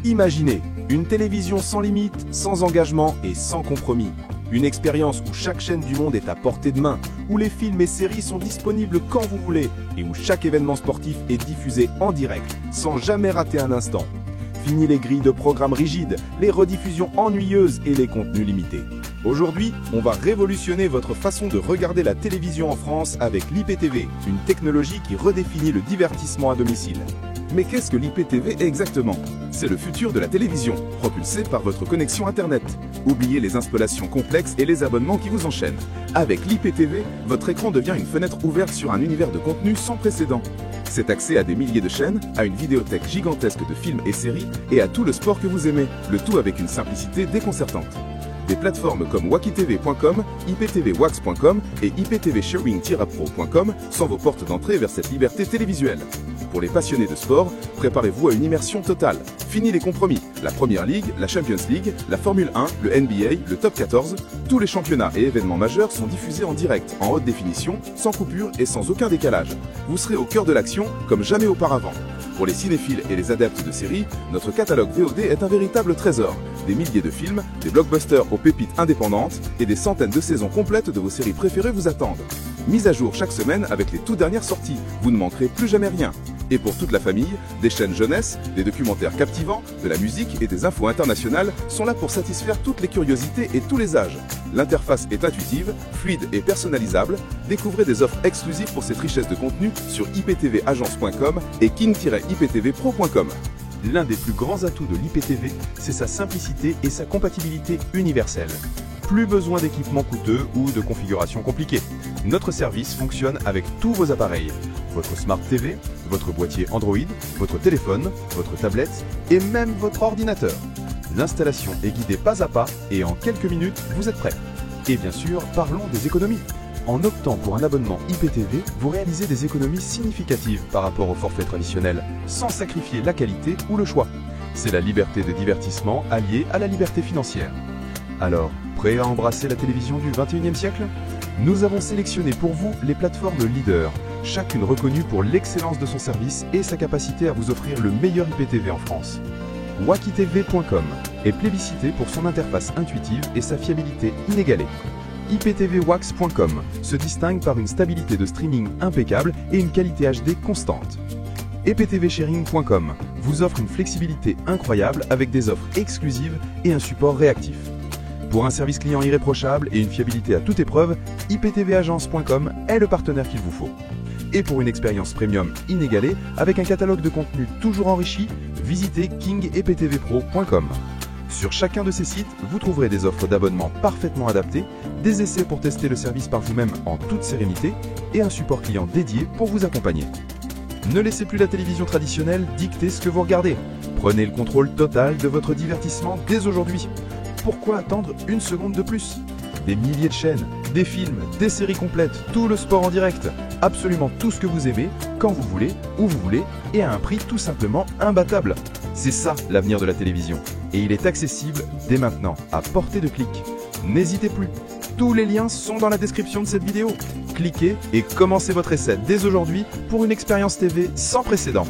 Imaginez une télévision sans limite, sans engagement et sans compromis. Une expérience où chaque chaîne du monde est à portée de main, où les films et séries sont disponibles quand vous voulez et où chaque événement sportif est diffusé en direct, sans jamais rater un instant. Fini les grilles de programmes rigides, les rediffusions ennuyeuses et les contenus limités. Aujourd'hui, on va révolutionner votre façon de regarder la télévision en France avec l'IPTV, une technologie qui redéfinit le divertissement à domicile. Mais qu'est-ce que l'IPTV exactement? C'est le futur de la télévision, propulsé par votre connexion Internet. Oubliez les installations complexes et les abonnements qui vous enchaînent. Avec l'IPTV, votre écran devient une fenêtre ouverte sur un univers de contenu sans précédent. C'est accès à des milliers de chaînes, à une vidéothèque gigantesque de films et séries et à tout le sport que vous aimez, le tout avec une simplicité déconcertante. Des plateformes comme wakitv.com, iptvwax.com et iptvsharing-pro.com sont vos portes d'entrée vers cette liberté télévisuelle. Pour les passionnés de sport, préparez-vous à une immersion totale. Fini les compromis. La Première Ligue, la Champions League, la Formule 1, le NBA, le Top 14, tous les championnats et événements majeurs sont diffusés en direct, en haute définition, sans coupure et sans aucun décalage. Vous serez au cœur de l'action comme jamais auparavant. Pour les cinéphiles et les adeptes de séries, notre catalogue VOD est un véritable trésor. Des milliers de films, des blockbusters aux pépites indépendantes et des centaines de saisons complètes de vos séries préférées vous attendent. Mise à jour chaque semaine avec les toutes dernières sorties, vous ne manquerez plus jamais rien. Et pour toute la famille, des chaînes jeunesse, des documentaires captivants, de la musique et des infos internationales sont là pour satisfaire toutes les curiosités et tous les âges. L'interface est intuitive, fluide et personnalisable. Découvrez des offres exclusives pour cette richesse de contenu sur iptvagence.com et king-iptvpro.com. L'un des plus grands atouts de l'IPTV, c'est sa simplicité et sa compatibilité universelle. Plus besoin d'équipements coûteux ou de configurations compliquées. Notre service fonctionne avec tous vos appareils. Votre Smart TV, votre boîtier Android, votre téléphone, votre tablette et même votre ordinateur. L'installation est guidée pas à pas et en quelques minutes, vous êtes prêt. Et bien sûr, parlons des économies. En optant pour un abonnement IPTV, vous réalisez des économies significatives par rapport au forfait traditionnel, sans sacrifier la qualité ou le choix. C'est la liberté de divertissement alliée à la liberté financière. Alors, prêt à embrasser la télévision du 21e siècle? Nous avons sélectionné pour vous les plateformes leaders, chacune reconnue pour l'excellence de son service et sa capacité à vous offrir le meilleur IPTV en France. wakitv.com est plébiscité pour son interface intuitive et sa fiabilité inégalée. iptvwax.com se distingue par une stabilité de streaming impeccable et une qualité HD constante. iptvsharing.com vous offre une flexibilité incroyable avec des offres exclusives et un support réactif. Pour un service client irréprochable et une fiabilité à toute épreuve, iptvagence.com est le partenaire qu'il vous faut. Et pour une expérience premium inégalée, avec un catalogue de contenu toujours enrichi, visitez king-iptvpro.com. Sur chacun de ces sites, vous trouverez des offres d'abonnement parfaitement adaptées, des essais pour tester le service par vous-même en toute sérénité et un support client dédié pour vous accompagner. Ne laissez plus la télévision traditionnelle dicter ce que vous regardez. Prenez le contrôle total de votre divertissement dès aujourd'hui. Pourquoi attendre une seconde de plus? Des milliers de chaînes, des films, des séries complètes, tout le sport en direct, absolument tout ce que vous aimez, quand vous voulez, où vous voulez, et à un prix tout simplement imbattable. C'est ça l'avenir de la télévision, et il est accessible dès maintenant, à portée de clic. N'hésitez plus, tous les liens sont dans la description de cette vidéo. Cliquez et commencez votre essai dès aujourd'hui pour une expérience TV sans précédent.